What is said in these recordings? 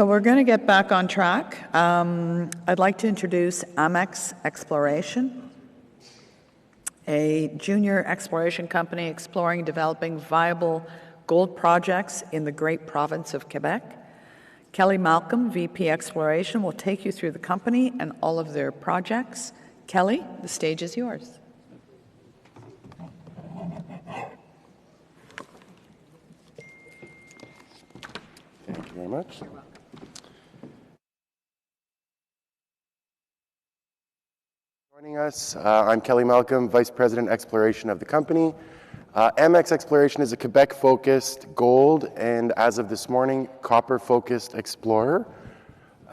So we're going to get back on track. I'd like to introduce Amex Exploration, a junior exploration company exploring and developing viable gold projects in the great province of Quebec. Kelly Malcolm, VP Exploration, will take you through the company and all of their projects. Kelly, the stage is yours. Thank you very much. Joining us, I'm Kelly Malcolm, Vice President Exploration of the company. Amex Exploration is a Quebec-focused gold and, as of this morning, copper-focused explorer.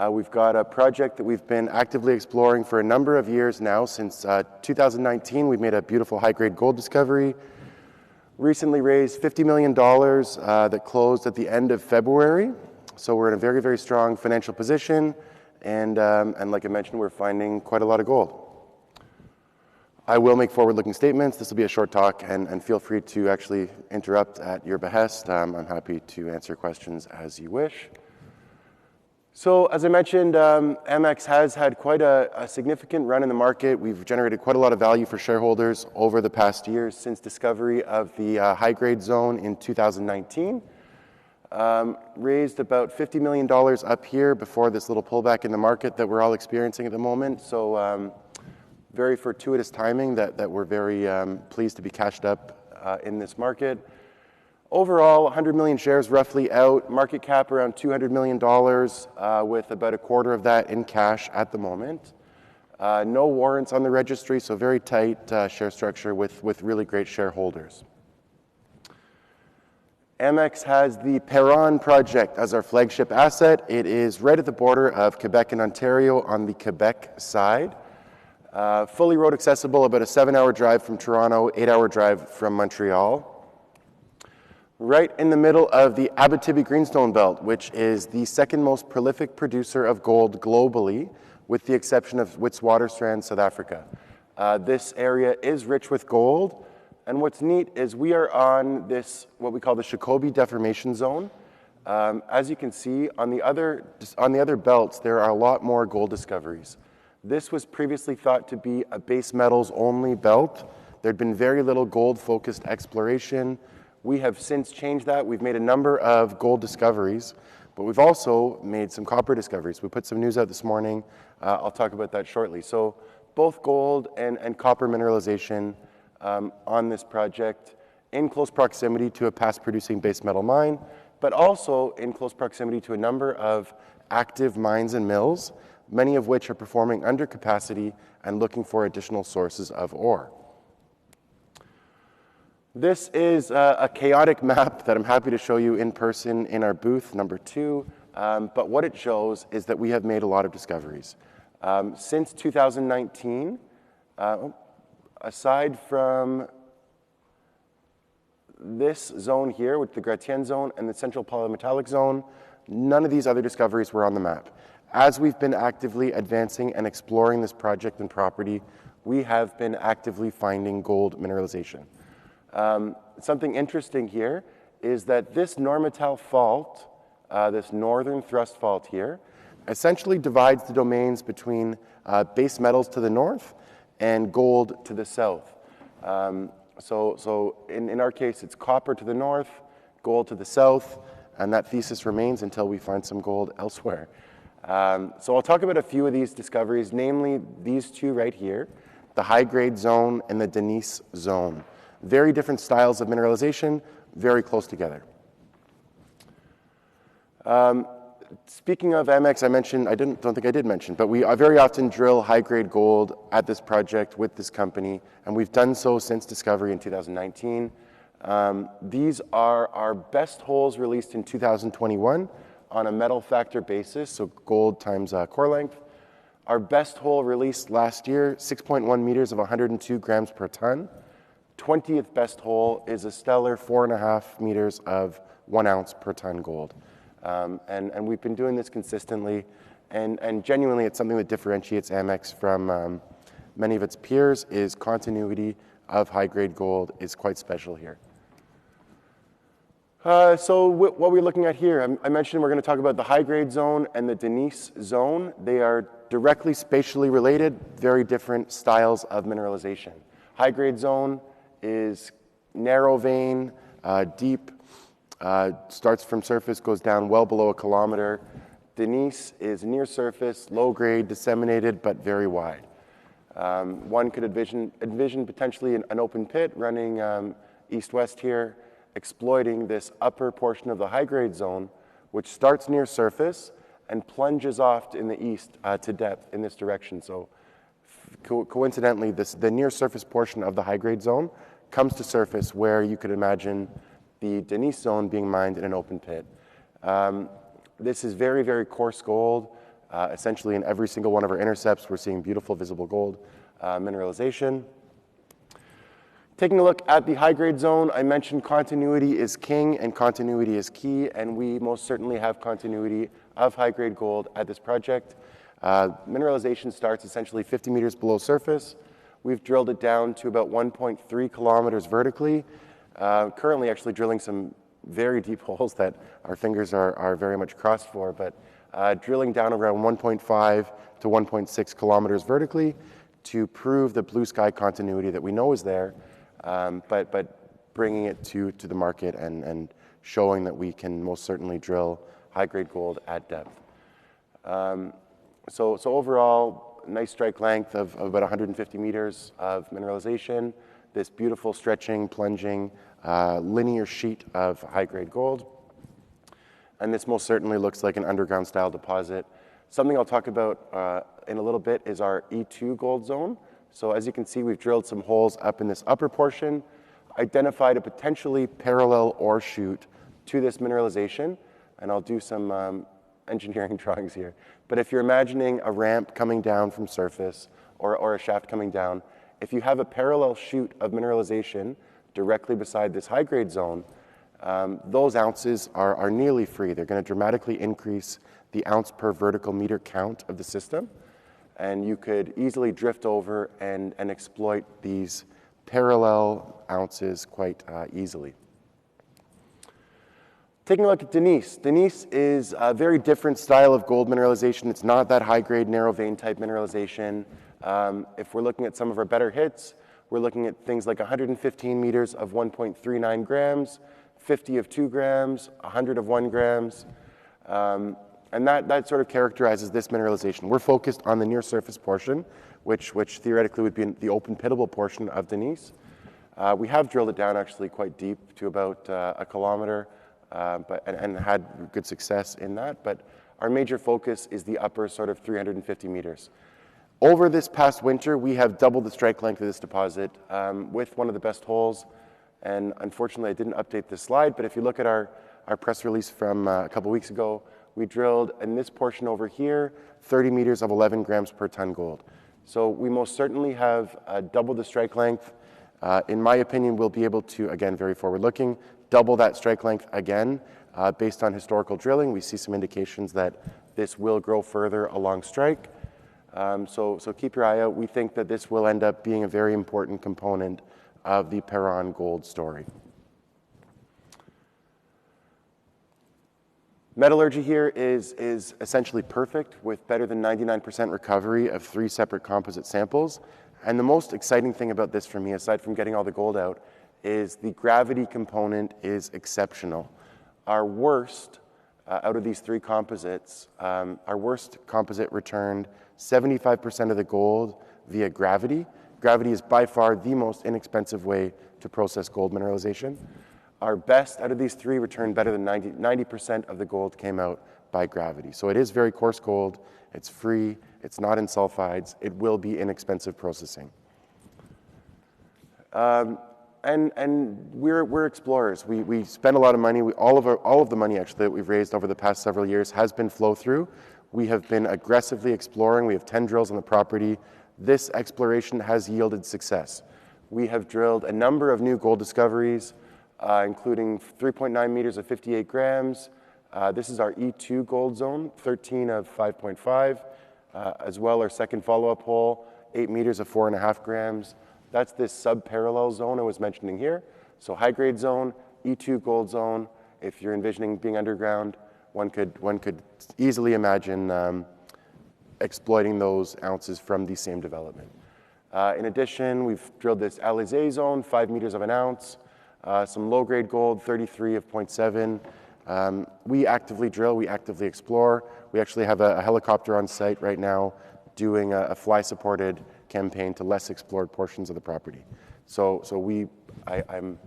We've got a project that we've been actively exploring for a number of years now. Since 2019, we've made a beautiful high-grade gold discovery. Recently raised $50 million that closed at the end of February. So we're in a very, very strong financial position. And like I mentioned, we're finding quite a lot of gold. I will make forward-looking statements. This will be a short talk, and feel free to actually interrupt at your behest. I'm happy to answer questions as you wish. So, as I mentioned, Amex has had quite a significant run in the market. We've generated quite a lot of value for shareholders over the past years since discovery of the high-grade zone in 2019. Raised about $50 million up here before this little pullback in the market that we're all experiencing at the moment. So, very fortuitous timing that we're very pleased to be cashed up in this market. Overall, 100 million shares roughly out, market cap around $200 million, with about a quarter of that in cash at the moment. No warrants on the registry, so very tight share structure with really great shareholders. Amex has the Perron Project as our flagship asset. It is right at the border of Quebec and Ontario on the Quebec side. Fully road accessible, about a 7-hour drive from Toronto, 8-hour drive from Montreal. Right in the middle of the ABITIBI Greenstone Belt, which is the second most prolific producer of gold globally, with the exception of Witwatersrand, South Africa. This area is rich with gold, and what's neat is we are on this, what we call the Shikobi Deformation Zone. As you can see, on the other belts, there are a lot more gold discoveries. This was previously thought to be a base metals only belt. There'd been very little gold-focused exploration. We have since changed that. We've made a number of gold discoveries, but we've also made some copper discoveries. We put some news out this morning. I'll talk about that shortly. So both gold and copper mineralization on this project in close proximity to a past producing base metal mine, but also in close proximity to a number of active mines and mills, many of which are performing under capacity and looking for additional sources of ore. This is a chaotic map that I'm happy to show you in person in our booth, number 2. But what it shows is that we have made a lot of discoveries. Since 2019, aside from this zone here with the Gratienne zone and the Central Polymetallic zone, none of these other discoveries were on the map. As we've been actively advancing and exploring this project and property, we have been actively finding gold mineralization. Something interesting here is that this Normital fault, this northern thrust fault here, essentially divides the domains between base metals to the north and gold to the south. So in our case, it's copper to the north, gold to the south, and that thesis remains until we find some gold elsewhere. So I'll talk about a few of these discoveries, namely these two right here, the high-grade zone and the Denise zone. Very different styles of mineralization, very close together. Speaking of Amex, I mentioned, don't think I did mention, but we very often drill high-grade gold at this project with this company, and we've done so since discovery in 2019. These are our best holes released in 2021 on a metal factor basis, so gold times core length. Our best hole released last year, 6.1 meters of 102 grams per ton. 20th best hole is a stellar 4.5 meters of 1 ounce per ton gold. And we've been doing this consistently, and genuinely it's something that differentiates Amex from many of its peers, is continuity of high-grade gold is quite special here. What we're looking at here, I mentioned we're going to talk about the high-grade zone and the Denise zone. They are directly spatially related, very different styles of mineralization. High-grade zone is narrow vein, deep, starts from surface, goes down well below 1 kilometer. Denise is near surface, low grade, disseminated, but very wide. One could envision potentially an open pit running east-west here, exploiting this upper portion of the high-grade zone, which starts near surface and plunges off in the east to depth in this direction. So coincidentally, the near-surface portion of the high-grade zone comes to surface where you could imagine the Denise zone being mined in an open pit. This is very, very coarse gold. Essentially in every single one of our intercepts, we're seeing beautiful visible gold mineralization. Taking a look at the high-grade zone, I mentioned continuity is king and continuity is key, and we most certainly have continuity of high-grade gold at this project. Mineralization starts essentially 50 meters below surface. We've drilled it down to about 1.3 kilometers vertically. Currently actually drilling some very deep holes that our fingers are very much crossed for, but drilling down around 1.5 to 1.6 kilometers vertically to prove the blue sky continuity that we know is there, but bringing it to the market and showing that we can most certainly drill high-grade gold at depth. So overall, nice strike length of about 150 meters of mineralization, this beautiful stretching, plunging, linear sheet of high-grade gold. And this most certainly looks like an underground style deposit. Something I'll talk about in a little bit is our E2 gold zone. So as you can see, we've drilled some holes up in this upper portion, identified a potentially parallel ore chute to this mineralization, and I'll do some engineering drawings here. But if you're imagining a ramp coming down from surface or a shaft coming down, if you have a parallel chute of mineralization directly beside this high-grade zone, those ounces are nearly free. They're going to dramatically increase the ounce per vertical meter count of the system, and you could easily drift over and exploit these parallel ounces quite easily. Taking a look at Denise. Denise is a very different style of gold mineralization. It's not that high-grade, narrow vein type mineralization. If we're looking at some of our better hits, we're looking at things like 115 meters of 1.39 grams, 50 of 2 grams, 100 of 1 grams. And that sort of characterizes this mineralization. We're focused on the near surface portion, which theoretically would be the open pittable portion of Denise. We have drilled it down actually quite deep to about 1 kilometer, and had good success in that. But our major focus is the upper sort of 350 meters. Over this past winter, we have doubled the strike length of this deposit with one of the best holes. And unfortunately, I didn't update this slide, but if you look at our press release from a couple weeks ago, we drilled in this portion over here, 30 meters of 11 grams per ton gold. So we most certainly have doubled the strike length. In my opinion, we'll be able to, again, very forward-looking, double that strike length again. Based on historical drilling, we see some indications that this will grow further along strike. So keep your eye out. We think that this will end up being a very important component of the Perron Gold story. Metallurgy here is essentially perfect with better than 99% recovery of 3 separate composite samples. And the most exciting thing about this for me, aside from getting all the gold out, is the gravity component is exceptional. Our worst, out of these 3 composites, our worst composite returned 75% of the gold via gravity. Gravity is by far the most inexpensive way to process gold mineralization. Our best out of these 3 returned better than 90% of the gold came out by gravity. So it is very coarse gold, it's free, it's not in sulfides, it will be inexpensive processing. And we're explorers. We spend a lot of money. All of the money actually that we've raised over the past several years has been flow through. We have been aggressively exploring. We have 10 drills on the property. This exploration has yielded success. We have drilled a number of new gold discoveries, including 3.9 meters of 58 grams. This is our E2 gold zone, 13 of 5.5, as well our second follow-up hole, 8 meters of 4.5 grams. That's this sub-parallel zone I was mentioning here. So high-grade zone, E2 gold zone, if you're envisioning being underground, one could easily imagine exploiting those ounces from the same development. In addition, we've drilled this Alizé zone, 5 meters of an ounce, some low-grade gold, 33 of 0.7. We actively drill, we actively explore. We actually have a helicopter on site right now doing a fly-supported campaign to less explored portions of the property. I'm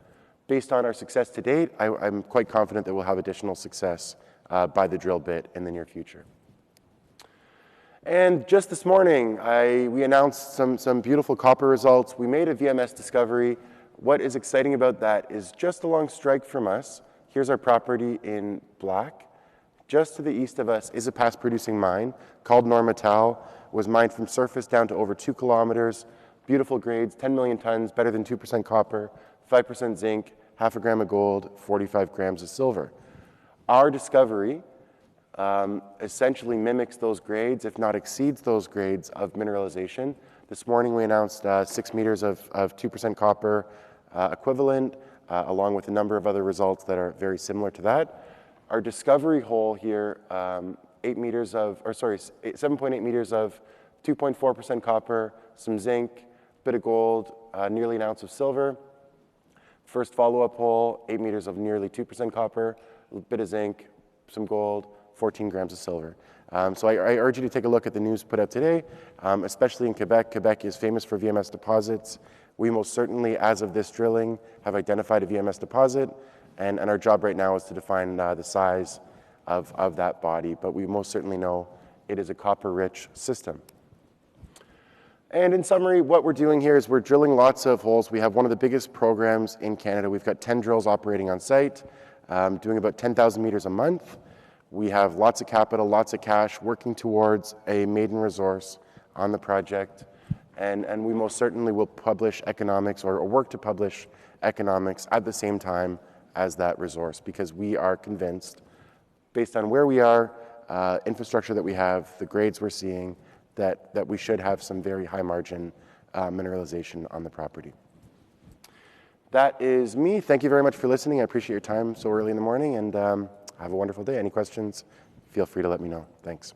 based on our success to date, I'm quite confident that we'll have additional success by the drill bit in the near future. And just this morning, we announced some beautiful copper results. We made a VMS discovery. What is exciting about that is just along strike from us, here's our property in black. Just to the east of us is a past producing mine called Normetal. Was mined from surface down to over 2 kilometers. Beautiful grades, 10 million tons, better than 2% copper, 5% zinc, half a gram of gold, 45 grams of silver. Our discovery essentially mimics those grades, if not exceeds those grades of mineralization. This morning we announced 6 meters of 2% copper equivalent, along with a number of other results that are very similar to that. Our discovery hole here, 7.8 meters of 2.4% copper, some zinc, bit of gold, nearly an ounce of silver. First follow-up hole, 8 meters of nearly 2% copper, a bit of zinc, some gold, 14 grams of silver. So I urge you to take a look at the news put out today, especially in Quebec. Quebec is famous for VMS deposits. We most certainly, as of this drilling, have identified a VMS deposit, and our job right now is to define the size of that body, but we most certainly know it is a copper-rich system. And in summary, what we're doing here is we're drilling lots of holes. We have one of the biggest programs in Canada. We've got 10 drills operating on site, doing about 10,000 meters a month. We have lots of capital, lots of cash, working towards a maiden resource on the project. And we most certainly will publish economics or work to publish economics at the same time as that resource, because we are convinced, based on where we are, infrastructure that we have, the grades we're seeing, that we should have some very high margin mineralization on the property. That is me. Thank you very much for listening. I appreciate your time so early in the morning, and have a wonderful day. Any questions, feel free to let me know. Thanks.